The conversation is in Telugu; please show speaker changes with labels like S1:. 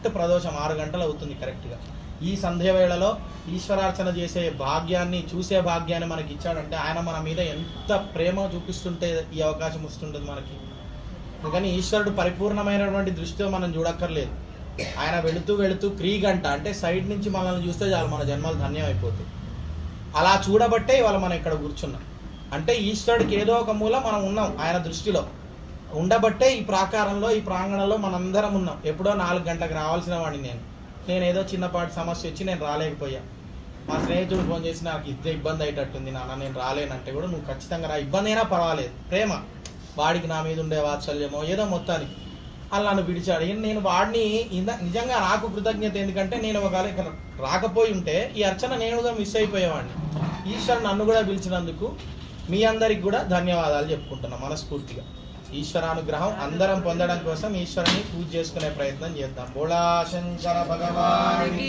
S1: కరెక్ట్ ప్రదోషం 6 గంటలు అవుతుంది కరెక్ట్గా. ఈ సంధ్య వేళలో ఈశ్వరార్చన చేసే భాగ్యాన్ని, చూసే భాగ్యాన్ని మనకి ఇచ్చాడంటే ఆయన మన మీద ఎంత ప్రేమ చూపిస్తుంటే ఈ అవకాశం వస్తుంటుంది మనకి. అందుకని ఈశ్వరుడు పరిపూర్ణమైనటువంటి దృష్టితో మనం చూడక్కర్లేదు. ఆయన వెళుతూ వెళుతూ క్రీగంట అంటే సైడ్ నుంచి మనల్ని చూస్తే చాలు మన జన్మలు ధన్యం అయిపోతాయి. అలా చూడబట్టే ఇవాళ మనం ఇక్కడ కూర్చున్నాం. అంటే ఈశ్వరుడికి ఏదో ఒక మూల మనం ఉన్నాం, ఆయన దృష్టిలో ఉండబట్టే ఈ ప్రాకారంలో, ఈ ప్రాంగణంలో మనందరం ఉన్నాం. ఎప్పుడో 4 గంటలకు రావాల్సిన వాడిని నేను ఏదో చిన్నపాటి సమస్య వచ్చి నేను రాలేకపోయా. మా స్నేహితుడు ఫోన్ చేసి నాకు ఇబ్బంది అయ్యేటట్టుంది నాన్న, నేను రాలేనంటే కూడా నువ్వు ఖచ్చితంగా రా, ఇబ్బంది అయినా పర్వాలేదు, ప్రేమ వాడికి నా మీద ఉండే వాత్సల్యమో ఏదో మొత్తానికి అలా నన్ను పిలిచాడు. నేను వాడిని నిజంగా నాకు కృతజ్ఞత, ఎందుకంటే నేను ఒకవేళ ఇక్కడ రాకపోయి ఉంటే ఈ అర్చన నేనుగా మిస్ అయిపోయేవాడిని. ఈశ్వరుడు నన్ను కూడా పిలిచినందుకు మీ అందరికి కూడా ధన్యవాదాలు చెప్పుకుంటున్నా మనస్ఫూర్తిగా. ఈశ్వరానుగ్రహం అందరం పొందడం కోసం ఈశ్వరుని పూజ చేసుకునే ప్రయత్నం చేద్దాం. బోళా శంకర భగవాన్.